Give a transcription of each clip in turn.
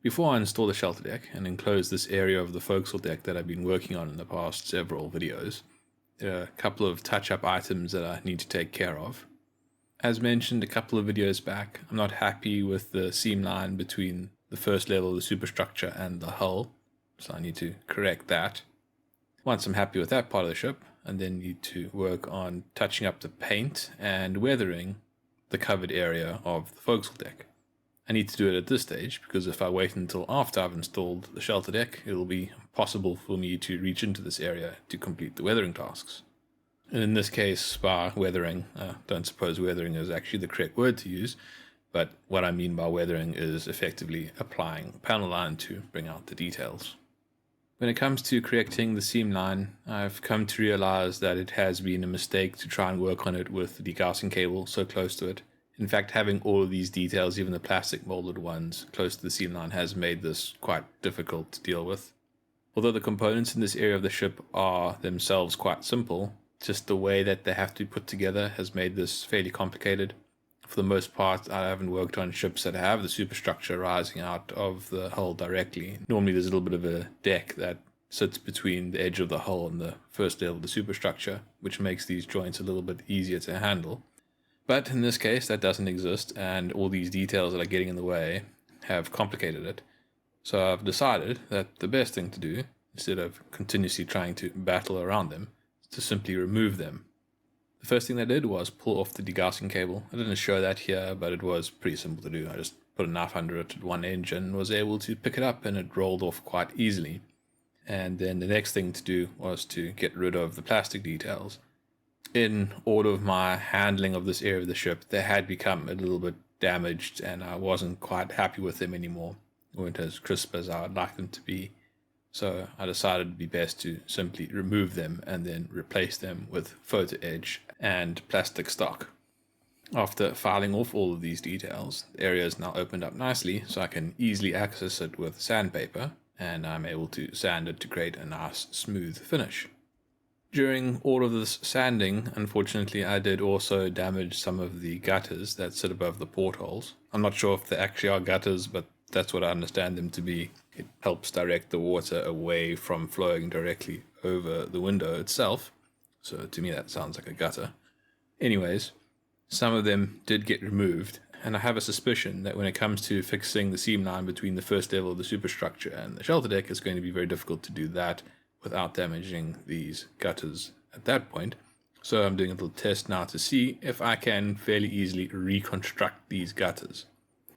Before I install the shelter deck and enclose this area of the forecastle deck that I've been working on in the past several videos, there are a couple of touch-up items that I need to take care of. As mentioned a couple of videos back, I'm not happy with the seam line between the first level of the superstructure and the hull, so I need to correct that. Once I'm happy with that part of the ship, I then need to work on touching up the paint and weathering the covered area of the forecastle deck. I need to do it at this stage because if I wait until after I've installed the shelter deck, it'll be possible for me to reach into this area to complete the weathering tasks. And in this case, by weathering, I don't suppose weathering is actually the correct word to use, but what I mean by weathering is effectively applying panel line to bring out the details. When it comes to correcting the seam line, I've come to realize that it has been a mistake to try and work on it with the degaussing cable so close to it. In fact, having all of these details, even the plastic molded ones, close to the seam line has made this quite difficult to deal with. Although the components in this area of the ship are themselves quite simple, just the way that they have to be put together has made this fairly complicated. For the most part, I haven't worked on ships that have the superstructure rising out of the hull directly. Normally there's a little bit of a deck that sits between the edge of the hull and the first level of the superstructure, which makes these joints a little bit easier to handle. But in this case, that doesn't exist, and all these details that are getting in the way have complicated it. So I've decided that the best thing to do, instead of continuously trying to battle around them, is to simply remove them. The first thing I did was pull off the degaussing cable. I didn't show that here, but it was pretty simple to do. I just put a knife under it at one edge and was able to pick it up, and it rolled off quite easily. And then the next thing to do was to get rid of the plastic details. In order of my handling of this area of the ship, they had become a little bit damaged and I wasn't quite happy with them anymore. They weren't as crisp as I would like them to be. So I decided it'd be best to simply remove them and then replace them with photo edge and plastic stock. After filing off all of these details, the area is now opened up nicely so I can easily access it with sandpaper, and I'm able to sand it to create a nice smooth finish. During all of this sanding, unfortunately, I did also damage some of the gutters that sit above the portholes. I'm not sure if they actually are gutters, but that's what I understand them to be. It helps direct the water away from flowing directly over the window itself. So to me that sounds like a gutter. Anyways, some of them did get removed, and I have a suspicion that when it comes to fixing the seam line between the first level of the superstructure and the shelter deck, it's going to be very difficult to do that without damaging these gutters at that point. So I'm doing a little test now to see if I can fairly easily reconstruct these gutters.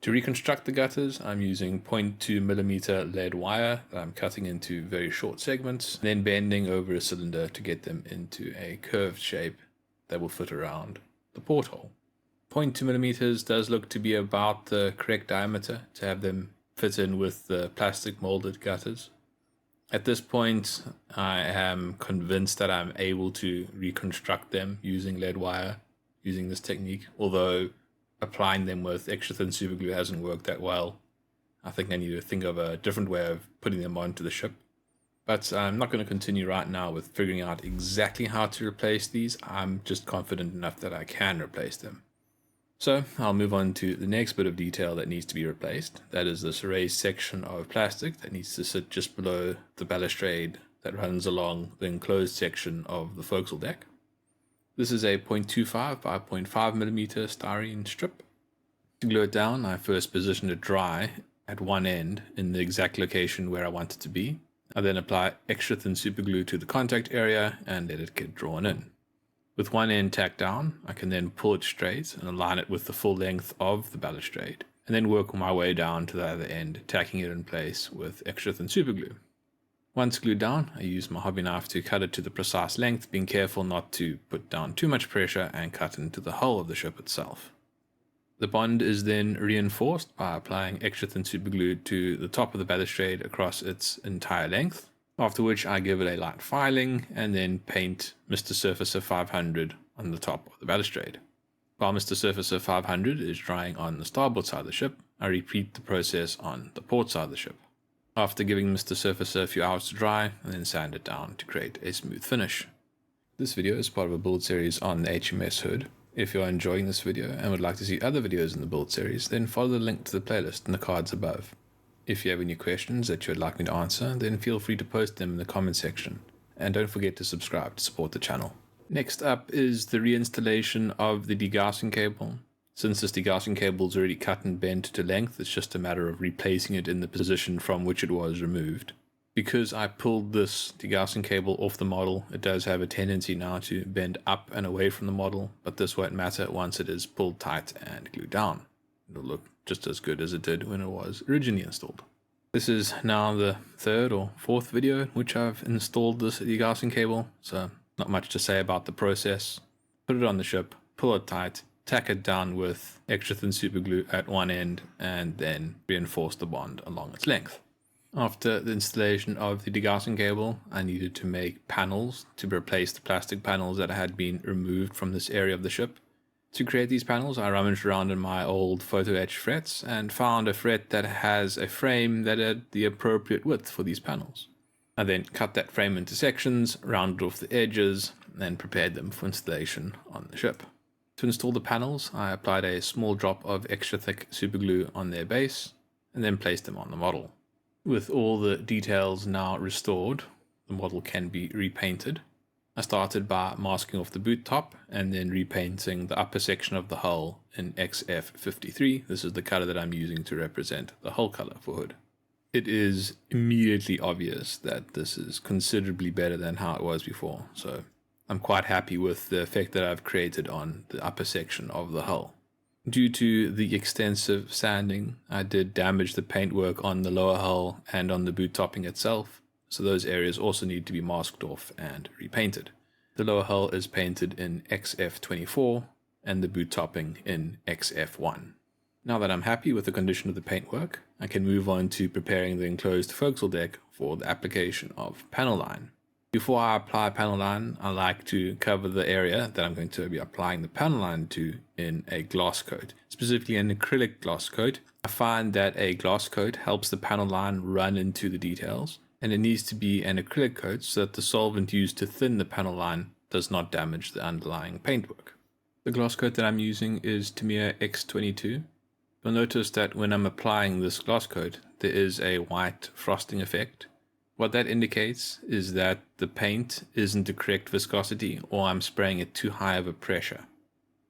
To reconstruct the gutters, I'm using 0.2mm lead wire that I'm cutting into very short segments, then bending over a cylinder to get them into a curved shape that will fit around the porthole. 0.2mm does look to be about the correct diameter to have them fit in with the plastic molded gutters. At this point, I am convinced that I'm able to reconstruct them using lead wire, using this technique, although applying them with extra thin superglue hasn't worked that well. I think I need to think of a different way of putting them onto the ship. But I'm not going to continue right now with figuring out exactly how to replace these. I'm just confident enough that I can replace them. So I'll move on to the next bit of detail that needs to be replaced. That is this raised section of plastic that needs to sit just below the balustrade that runs along the enclosed section of the forecastle deck. This is a 0.25 by 0.5mm styrene strip. To glue it down, I first positioned it dry at one end in the exact location where I want it to be. I then apply extra thin superglue to the contact area and let it get drawn in. With one end tacked down, I can then pull it straight and align it with the full length of the balustrade, and then work my way down to the other end, tacking it in place with extra thin superglue. Once glued down, I use my hobby knife to cut it to the precise length, being careful not to put down too much pressure and cut into the hull of the ship itself. The bond is then reinforced by applying extra thin superglue to the top of the balustrade across its entire length, after which I give it a light filing and then paint Mr. Surfacer 500 on the top of the balustrade. While Mr. Surfacer 500 is drying on the starboard side of the ship, I repeat the process on the port side of the ship. After giving Mr. Surfacer a few hours to dry, and then sand it down to create a smooth finish. This video is part of a build series on the HMS hood. If you're enjoying this video and would like to see other videos in the build series, then follow the link to the playlist in the cards above. If you have any questions that you would like me to answer, then feel free to post them in the comment section. And don't forget to subscribe to support the channel. Next up is the reinstallation of the degaussing cable. Since this degaussing cable is already cut and bent to length, it's just a matter of replacing it in the position from which it was removed. Because I pulled this degaussing cable off the model, it does have a tendency now to bend up and away from the model, but this won't matter once it is pulled tight and glued down. It'll look just as good as it did when it was originally installed. This is now the third or fourth video in which I've installed this degaussing cable, so not much to say about the process. Put it on the ship, pull it tight, tack it down with extra thin super glue at one end, and then reinforce the bond along its length. After the installation of the degaussing cable, I needed to make panels to replace the plastic panels that had been removed from this area of the ship. To create these panels, I rummaged around in my old photo etch frets and found a fret that has a frame that had the appropriate width for these panels. I then cut that frame into sections, rounded off the edges, and prepared them for installation on the ship. To install the panels, I applied a small drop of extra thick superglue on their base, and then placed them on the model. With all the details now restored, the model can be repainted. I started by masking off the boot top and then repainting the upper section of the hull in XF53. This is the color that I'm using to represent the hull color for hood. It is immediately obvious that this is considerably better than how it was before, so I'm quite happy with the effect that I've created on the upper section of the hull. Due to the extensive sanding, I did damage the paintwork on the lower hull and on the boot topping itself, so those areas also need to be masked off and repainted. The lower hull is painted in XF24 and the boot topping in XF1. Now that I'm happy with the condition of the paintwork, I can move on to preparing the enclosed forecastle deck for the application of panel line. Before I apply panel line, I like to cover the area that I'm going to be applying the panel line to in a gloss coat, specifically an acrylic gloss coat. I find that a gloss coat helps the panel line run into the details, and it needs to be an acrylic coat so that the solvent used to thin the panel line does not damage the underlying paintwork. The gloss coat that I'm using is Tamiya X22. You'll notice that when I'm applying this gloss coat, there is a white frosting effect. What that indicates is that the paint isn't the correct viscosity, or I'm spraying it too high of a pressure.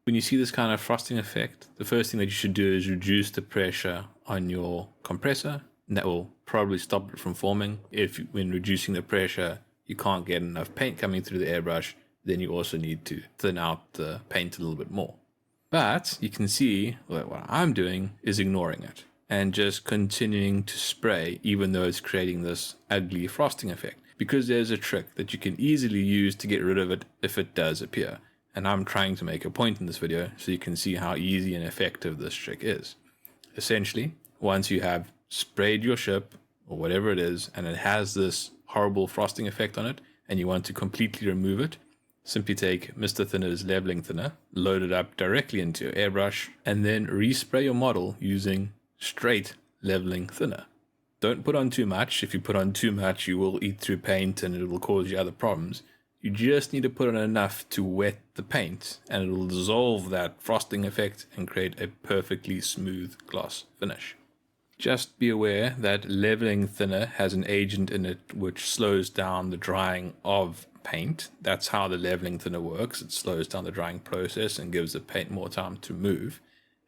When you see this kind of frosting effect, the first thing that you should do is reduce the pressure on your compressor, and that will probably stop it from forming. If when reducing the pressure you can't get enough paint coming through the airbrush, then you also need to thin out the paint a little bit more. But you can see that what I'm doing is ignoring it and just continuing to spray, even though it's creating this ugly frosting effect, because there's a trick that you can easily use to get rid of it if it does appear. And I'm trying to make a point in this video so you can see how easy and effective this trick is. Essentially, once you have sprayed your ship or whatever it is and it has this horrible frosting effect on it and you want to completely remove it, simply take Mr. Thinner's leveling thinner, load it up directly into your airbrush, and then respray your model using straight leveling thinner. Don't put on too much. If you put on too much, you will eat through paint and it will cause you other problems. You just need to put on enough to wet the paint, and it will dissolve that frosting effect and create a perfectly smooth gloss finish. Just be aware that leveling thinner has an agent in it which slows down the drying of paint. That's how the leveling thinner works. It slows down the drying process and gives the paint more time to move.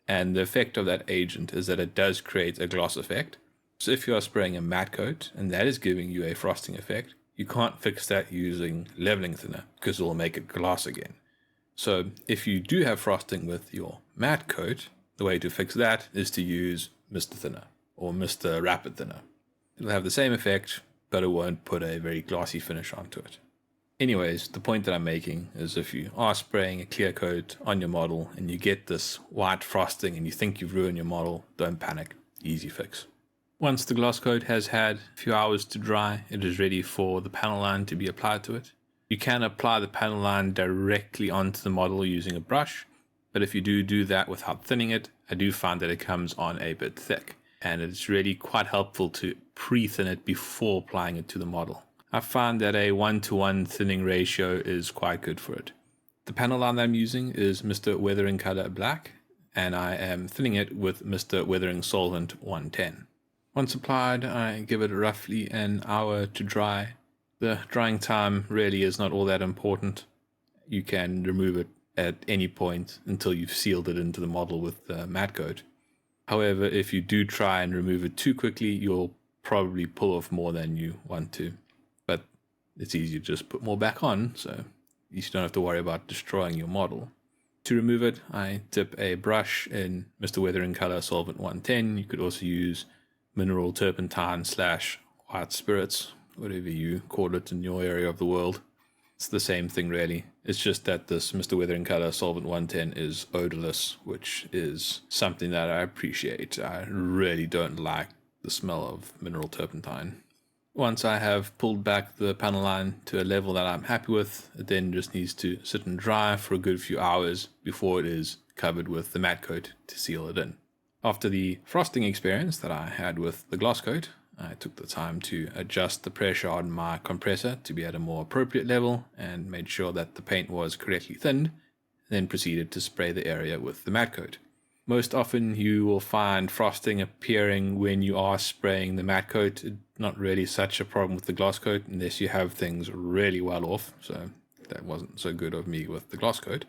And the effect of that agent is that it does create a gloss effect. So if you are spraying a matte coat and that is giving you a frosting effect, you can't fix that using leveling thinner because it will make it gloss again. So if you do have frosting with your matte coat, the way to fix that is to use Mr. Thinner or Mr. Rapid Thinner. It'll have the same effect, but it won't put a very glossy finish onto it. Anyways, the point that I'm making is if you are spraying a clear coat on your model and you get this white frosting and you think you've ruined your model, don't panic. Easy fix. Once the gloss coat has had a few hours to dry, it is ready for the panel line to be applied to it. You can apply the panel line directly onto the model using a brush, but if you do that without thinning it, I do find that it comes on a bit thick, and it's really quite helpful to pre-thin it before applying it to the model. I find that a 1-to-1 thinning ratio is quite good for it. The panel line that I'm using is Mr. Weathering Color Black, and I am thinning it with Mr. Weathering Solvent 110. Once applied, I give it roughly an hour to dry. The drying time really is not all that important. You can remove it at any point until you've sealed it into the model with the matte coat. However, if you do try and remove it too quickly, you'll probably pull off more than you want to. But it's easy to just put more back on, so you don't have to worry about destroying your model. To remove it, I dip a brush in Mr. Weathering Color Solvent 110. You could also use mineral turpentine / white spirits, whatever you call it in your area of the world. It's the same thing really. It's just that this Mr. Weathering Color Solvent 110 is odorless, which is something that I appreciate. I really don't like the smell of mineral turpentine. Once I have pulled back the panel line to a level that I'm happy with, it then just needs to sit and dry for a good few hours before it is covered with the matte coat to seal it in. After the frosting experience that I had with the gloss coat, I took the time to adjust the pressure on my compressor to be at a more appropriate level and made sure that the paint was correctly thinned, then proceeded to spray the area with the matte coat. Most often you will find frosting appearing when you are spraying the matte coat. It's not really such a problem with the gloss coat unless you have things really well off, so that wasn't so good of me with the gloss coat.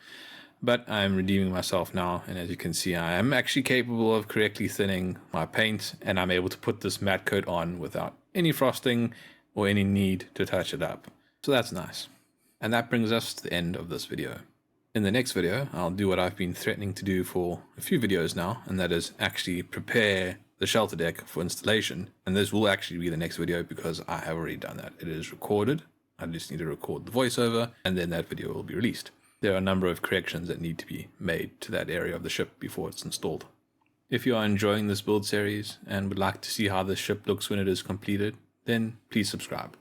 But I'm redeeming myself now, and as you can see, I am actually capable of correctly thinning my paint, and I'm able to put this matte coat on without any frosting or any need to touch it up. So that's nice. And that brings us to the end of this video. In the next video, I'll do what I've been threatening to do for a few videos now, and that is actually prepare the shelter deck for installation. And this will actually be the next video because I have already done that. It is recorded. I just need to record the voiceover, and then that video will be released. There are a number of corrections that need to be made to that area of the ship before it's installed. If you are enjoying this build series and would like to see how this ship looks when it is completed, then please subscribe.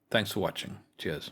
Thanks for watching. Cheers.